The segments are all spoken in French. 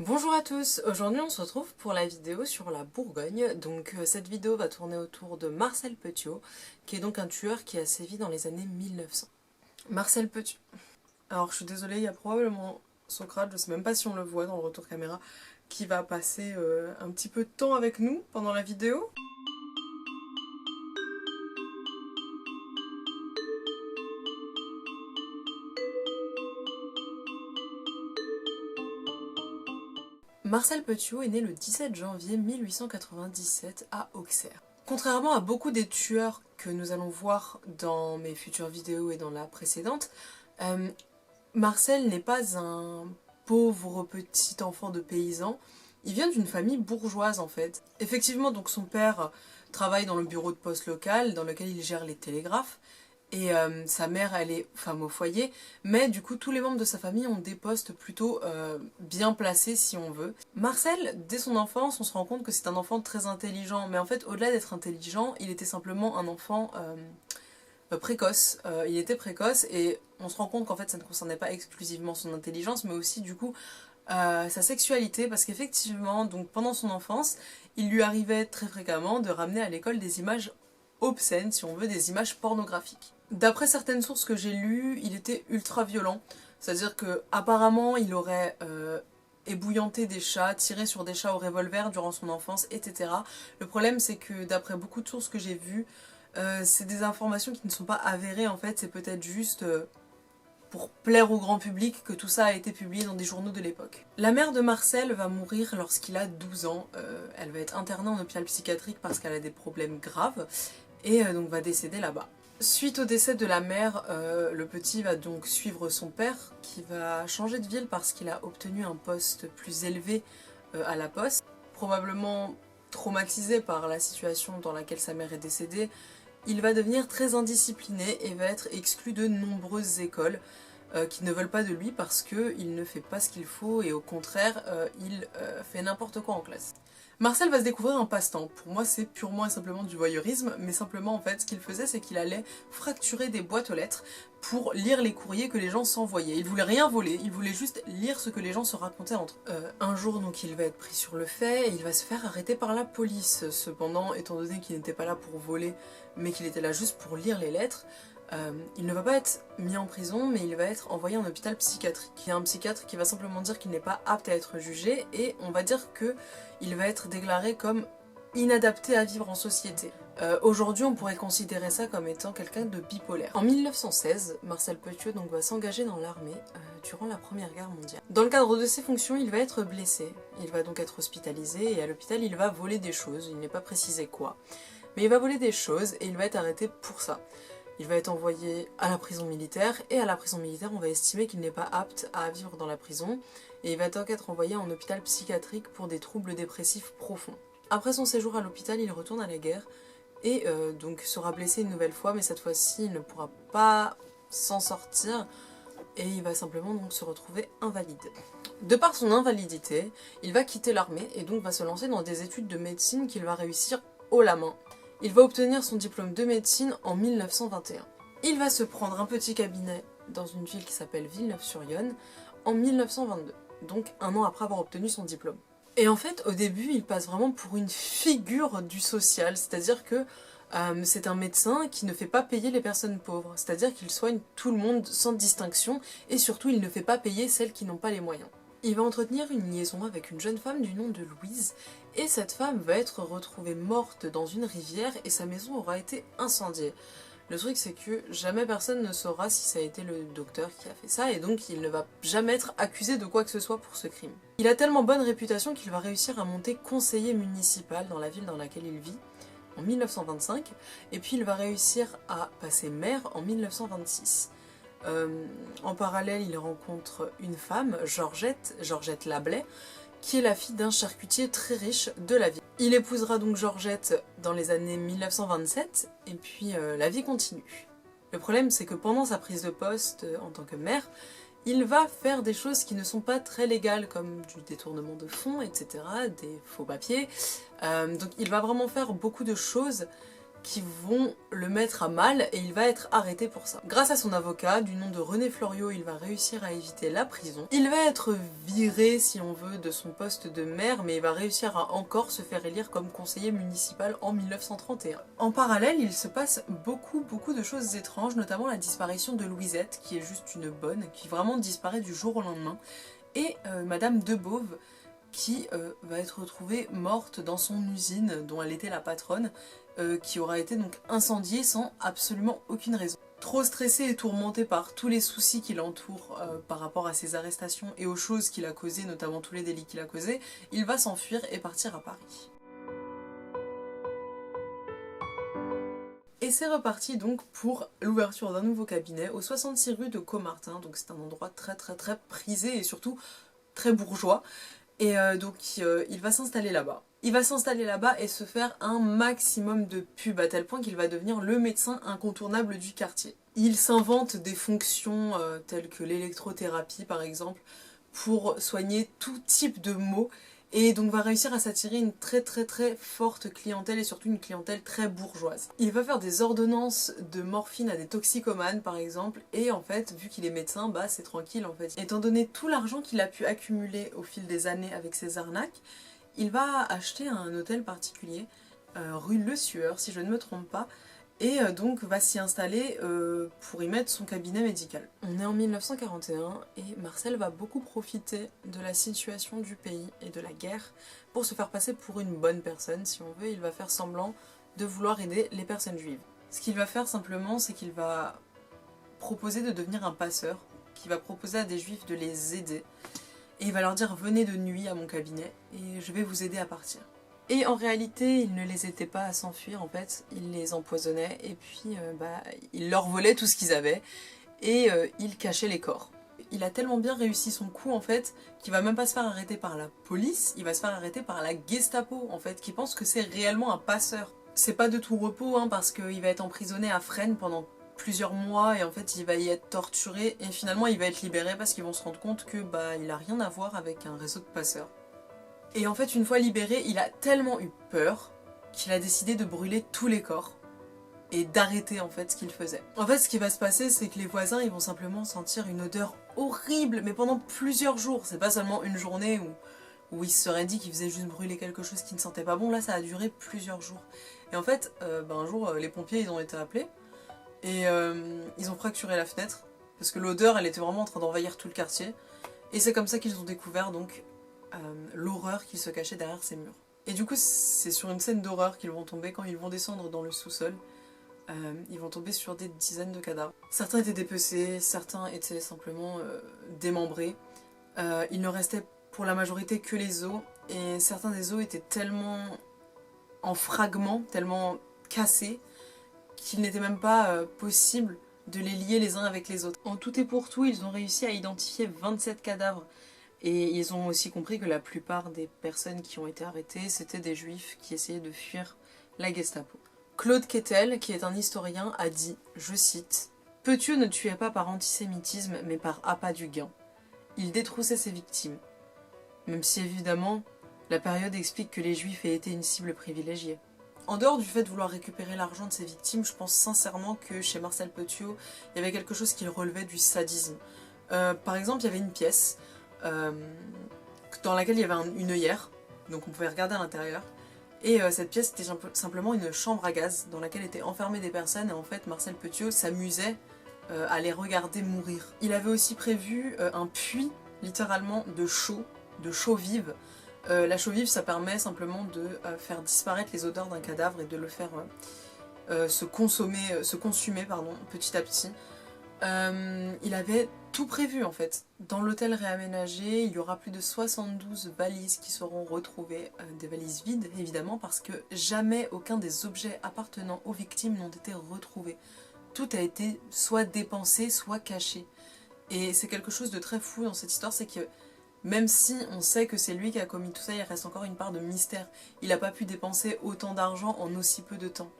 Bonjour à tous, aujourd'hui on se retrouve pour la vidéo sur la Bourgogne. Cette vidéo va tourner autour de Marcel Petiot, qui est donc un tueur qui a sévi dans les années 1900. Marcel Petiot. Alors je suis désolée, il y a probablement Socrate, je sais même pas si on le voit dans le retour caméra, qui va passer un petit peu de temps avec nous pendant la vidéo. Marcel Petiot est né le 17 janvier 1897 à Auxerre. Contrairement à beaucoup des tueurs que nous allons voir dans mes futures vidéos et dans la précédente, Marcel n'est pas un pauvre petit enfant de paysan, il vient d'une famille bourgeoise en fait. Effectivement, donc son père travaille dans le bureau de poste local dans lequel il gère les télégraphes, et sa mère, elle est femme au foyer, mais du coup tous les membres de sa famille ont des postes plutôt bien placés si on veut. Marcel, dès son enfance, on se rend compte que c'est un enfant très intelligent, mais en fait au-delà d'être intelligent, il était simplement un enfant précoce. Il était précoce et on se rend compte qu'en fait ça ne concernait pas exclusivement son intelligence, mais aussi du coup sa sexualité, parce qu'effectivement, donc pendant son enfance, il lui arrivait très fréquemment de ramener à l'école des images obscènes, si on veut, des images pornographiques. D'après certaines sources que j'ai lues, il était ultra violent, c'est-à-dire que apparemment il aurait ébouillanté des chats, tiré sur des chats au revolver durant son enfance, etc. Le problème c'est que d'après beaucoup de sources que j'ai vues, c'est des informations qui ne sont pas avérées en fait, c'est peut-être juste pour plaire au grand public que tout ça a été publié dans des journaux de l'époque. La mère de Marcel va mourir lorsqu'il a 12 ans, elle va être internée en hôpital psychiatrique parce qu'elle a des problèmes graves, et donc va décéder là-bas. Suite au décès de la mère, le petit va donc suivre son père qui va changer de ville parce qu'il a obtenu un poste plus élevé à la poste. Probablement traumatisé par la situation dans laquelle sa mère est décédée, il va devenir très indiscipliné et va être exclu de nombreuses écoles qui ne veulent pas de lui parce qu'il ne fait pas ce qu'il faut et au contraire, il fait n'importe quoi en classe. Marcel va se découvrir un passe-temps. Pour moi, c'est purement et simplement du voyeurisme, mais simplement, en fait, ce qu'il faisait, c'est qu'il allait fracturer des boîtes aux lettres pour lire les courriers que les gens s'envoyaient. Il voulait rien voler, il voulait juste lire ce que les gens se racontaient entre eux. Un jour, donc, il va être pris sur le fait et il va se faire arrêter par la police. Cependant, étant donné qu'il n'était pas là pour voler, mais qu'il était là juste pour lire les lettres, il ne va pas être mis en prison, mais il va être envoyé en hôpital psychiatrique. Il y a un psychiatre qui va simplement dire qu'il n'est pas apte à être jugé, et on va dire qu'il va être déclaré comme inadapté à vivre en société. Aujourd'hui, on pourrait considérer ça comme étant quelqu'un de bipolaire. En 1916, Marcel Petiot donc, va s'engager dans l'armée durant la Première Guerre mondiale. Dans le cadre de ses fonctions, il va être blessé. Il va donc être hospitalisé, et à l'hôpital, il va voler des choses, il n'est pas précisé quoi. Mais il va voler des choses, et il va être arrêté pour ça. Il va être envoyé à la prison militaire, et à la prison militaire, on va estimer qu'il n'est pas apte à vivre dans la prison, et il va donc être envoyé en hôpital psychiatrique pour des troubles dépressifs profonds. Après son séjour à l'hôpital, il retourne à la guerre, et donc sera blessé une nouvelle fois, mais cette fois-ci, il ne pourra pas s'en sortir, et il va simplement donc se retrouver invalide. De par son invalidité, il va quitter l'armée, et donc va se lancer dans des études de médecine qu'il va réussir haut la main. Il va obtenir son diplôme de médecine en 1921. Il va se prendre un petit cabinet dans une ville qui s'appelle Villeneuve-sur-Yonne en 1922, donc un an après avoir obtenu son diplôme. Et en fait, au début, il passe vraiment pour une figure du social, c'est-à-dire que c'est un médecin qui ne fait pas payer les personnes pauvres, c'est-à-dire qu'il soigne tout le monde sans distinction, et surtout il ne fait pas payer celles qui n'ont pas les moyens. Il va entretenir une liaison avec une jeune femme du nom de Louise, et cette femme va être retrouvée morte dans une rivière et sa maison aura été incendiée. Le truc c'est que jamais personne ne saura si ça a été le docteur qui a fait ça, et donc il ne va jamais être accusé de quoi que ce soit pour ce crime. Il a tellement bonne réputation qu'il va réussir à monter conseiller municipal dans la ville dans laquelle il vit en 1925, et puis il va réussir à passer maire en 1926. En parallèle, il rencontre une femme, Georgette Lablais, qui est la fille d'un charcutier très riche de la ville. Il épousera donc Georgette dans les années 1927, et puis la vie continue. Le problème, c'est que pendant sa prise de poste en tant que maire, il va faire des choses qui ne sont pas très légales, comme du détournement de fonds, etc., des faux papiers. Donc il va vraiment faire beaucoup de choses qui vont le mettre à mal et il va être arrêté pour ça. Grâce à son avocat, du nom de René Floriot, il va réussir à éviter la prison. Il va être viré, si on veut, de son poste de maire, mais il va réussir à encore se faire élire comme conseiller municipal en 1931. En parallèle, il se passe beaucoup de choses étranges, notamment la disparition de Louisette, qui est juste une bonne, qui vraiment disparaît du jour au lendemain, et Madame Debauve, qui va être retrouvée morte dans son usine dont elle était la patronne, qui aura été donc incendiée sans absolument aucune raison. Trop stressé et tourmenté par tous les soucis qui l'entourent par rapport à ses arrestations et aux choses qu'il a causées, notamment tous les délits qu'il a causés, il va s'enfuir et partir à Paris. Et c'est reparti donc pour l'ouverture d'un nouveau cabinet au 66 rue de Caumartin, donc c'est un endroit très prisé et surtout très bourgeois. Et donc il va s'installer là-bas. Il va s'installer là-bas et se faire un maximum de pub à tel point qu'il va devenir le médecin incontournable du quartier. Il s'invente des fonctions telles que l'électrothérapie par exemple pour soigner tout type de maux et donc va réussir à s'attirer une très forte clientèle et surtout une clientèle très bourgeoise. Il va faire des ordonnances de morphine à des toxicomanes par exemple et en fait vu qu'il est médecin bah c'est tranquille en fait. Étant donné tout l'argent qu'il a pu accumuler au fil des années avec ses arnaques, il va acheter un hôtel particulier rue Le Sueur si je ne me trompe pas et donc va s'y installer pour y mettre son cabinet médical. On est en 1941 et Marcel va beaucoup profiter de la situation du pays et de la guerre pour se faire passer pour une bonne personne si on veut. Il va faire semblant de vouloir aider les personnes juives. Ce qu'il va faire simplement c'est qu'il va proposer de devenir un passeur, qui va proposer à des juifs de les aider et il va leur dire venez de nuit à mon cabinet et je vais vous aider à partir. Et en réalité, il ne les aidait pas à s'enfuir, en fait, il les empoisonnait et puis il leur volait tout ce qu'ils avaient et il cachait les corps. Il a tellement bien réussi son coup en fait qu'il va même pas se faire arrêter par la police, il va se faire arrêter par la Gestapo en fait, qui pense que c'est réellement un passeur. C'est pas de tout repos hein, parce qu'il va être emprisonné à Fresnes pendant plusieurs mois et en fait il va y être torturé et finalement il va être libéré parce qu'ils vont se rendre compte que il a rien à voir avec un réseau de passeurs. Et en fait, une fois libéré, il a tellement eu peur qu'il a décidé de brûler tous les corps et d'arrêter en fait ce qu'il faisait. En fait, ce qui va se passer, c'est que les voisins, ils vont simplement sentir une odeur horrible, mais pendant plusieurs jours. C'est pas seulement une journée où ils se seraient dit qu'ils faisaient juste brûler quelque chose qui ne sentait pas bon. Là, ça a duré plusieurs jours. Et en fait, un jour, les pompiers, ils ont été appelés et ils ont fracturé la fenêtre parce que l'odeur, elle était vraiment en train d'envahir tout le quartier. Et c'est comme ça qu'ils ont découvert donc l'horreur qui se cachait derrière ces murs. Et du coup c'est sur une scène d'horreur qu'ils vont tomber quand ils vont descendre dans le sous-sol. Ils vont tomber sur des dizaines de cadavres. Certains étaient dépecés, certains étaient simplement démembrés. Il ne restait pour la majorité que les os et certains des os étaient tellement en fragments, tellement cassés qu'il n'était même pas possible de les lier les uns avec les autres. En tout et pour tout, ils ont réussi à identifier 27 cadavres. Et ils ont aussi compris que la plupart des personnes qui ont été arrêtées, c'était des juifs qui essayaient de fuir la Gestapo. Claude Quetel, qui est un historien, a dit, je cite, « Petiot ne tuait pas par antisémitisme, mais par appât du gain. Il détroussait ses victimes. » Même si évidemment, la période explique que les juifs aient été une cible privilégiée. En dehors du fait de vouloir récupérer l'argent de ses victimes, je pense sincèrement que chez Marcel Petiot, il y avait quelque chose qui relevait du sadisme. Par exemple, il y avait une pièce dans laquelle il y avait une œillère, donc on pouvait regarder à l'intérieur, et cette pièce était simplement une chambre à gaz dans laquelle étaient enfermées des personnes, et en fait Marcel Petiot s'amusait à les regarder mourir. Il avait aussi prévu un puits, littéralement, de chaux vive. La chaux vive, ça permet simplement de faire disparaître les odeurs d'un cadavre et de le faire se consumer petit à petit. Il avait tout prévu en fait. Dans l'hôtel réaménagé, il y aura plus de 72 valises qui seront retrouvées, des valises vides évidemment parce que jamais aucun des objets appartenant aux victimes n'ont été retrouvés. Tout a été soit dépensé, soit caché. Et c'est quelque chose de très fou dans cette histoire, c'est que même si on sait que c'est lui qui a commis tout ça, il reste encore une part de mystère. Il n'a pas pu dépenser autant d'argent en aussi peu de temps.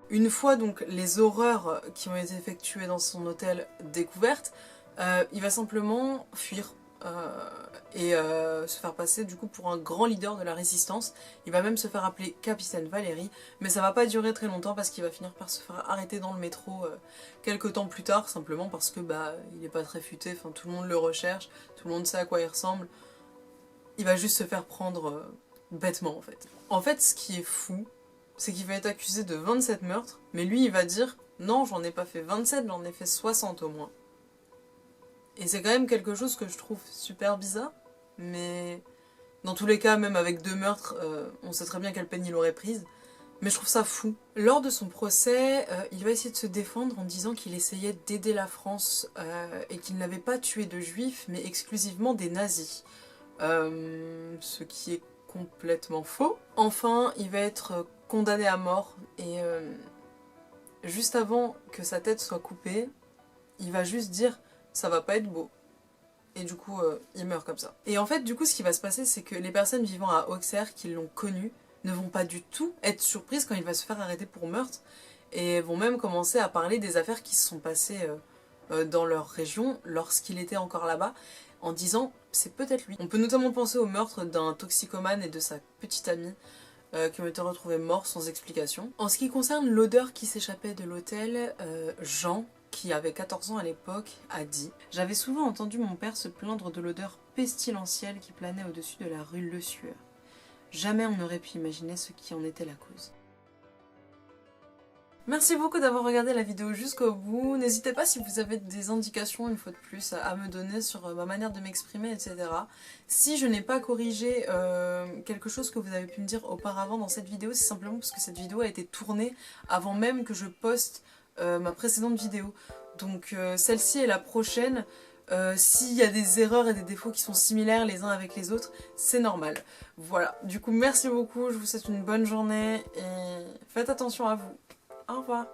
Une fois donc les horreurs qui ont été effectuées dans son hôtel découvertes, il va simplement fuir. et se faire passer du coup pour un grand leader de la résistance. Il va même se faire appeler Capitaine Valéry, mais ça va pas durer très longtemps parce qu'il va finir par se faire arrêter dans le métro quelques temps plus tard, simplement parce que bah il est pas très futé, enfin tout le monde le recherche, tout le monde sait à quoi il ressemble. Il va juste se faire prendre bêtement en fait. En fait, ce qui est fou, c'est qu'il va être accusé de 27 meurtres, mais lui il va dire non, j'en ai pas fait 27, j'en ai fait 60 au moins. Et c'est quand même quelque chose que je trouve super bizarre, mais dans tous les cas, même avec 2 meurtres, on sait très bien quelle peine il aurait prise. Mais je trouve ça fou. Lors de son procès, il va essayer de se défendre en disant qu'il essayait d'aider la France et qu'il n'avait pas tué de juifs, mais exclusivement des nazis. Ce qui est complètement faux. Enfin, il va être condamné à mort et juste avant que sa tête soit coupée, il va juste dire « ça va pas être beau ». Et du coup, il meurt comme ça. Et en fait, du coup, ce qui va se passer, c'est que les personnes vivant à Auxerre qui l'ont connu ne vont pas du tout être surprises quand il va se faire arrêter pour meurtre et vont même commencer à parler des affaires qui se sont passées dans leur région lorsqu'il était encore là-bas en disant c'est peut-être lui. On peut notamment penser au meurtre d'un toxicomane et de sa petite amie qui ont été retrouvés morts sans explication. En ce qui concerne l'odeur qui s'échappait de l'hôtel, Jean, qui avait 14 ans à l'époque, a dit « J'avais souvent entendu mon père se plaindre de l'odeur pestilentielle qui planait au-dessus de la rue Le Sueur. Jamais on n'aurait pu imaginer ce qui en était la cause. » Merci beaucoup d'avoir regardé la vidéo jusqu'au bout. N'hésitez pas si vous avez des indications, une fois de plus, à me donner sur ma manière de m'exprimer, etc. Si je n'ai pas corrigé quelque chose que vous avez pu me dire auparavant dans cette vidéo, c'est simplement parce que cette vidéo a été tournée avant même que je poste ma précédente vidéo. Donc celle-ci est la prochaine. S'il y a des erreurs et des défauts qui sont similaires les uns avec les autres, c'est normal. Voilà, du coup merci beaucoup, je vous souhaite une bonne journée et faites attention à vous. Au revoir.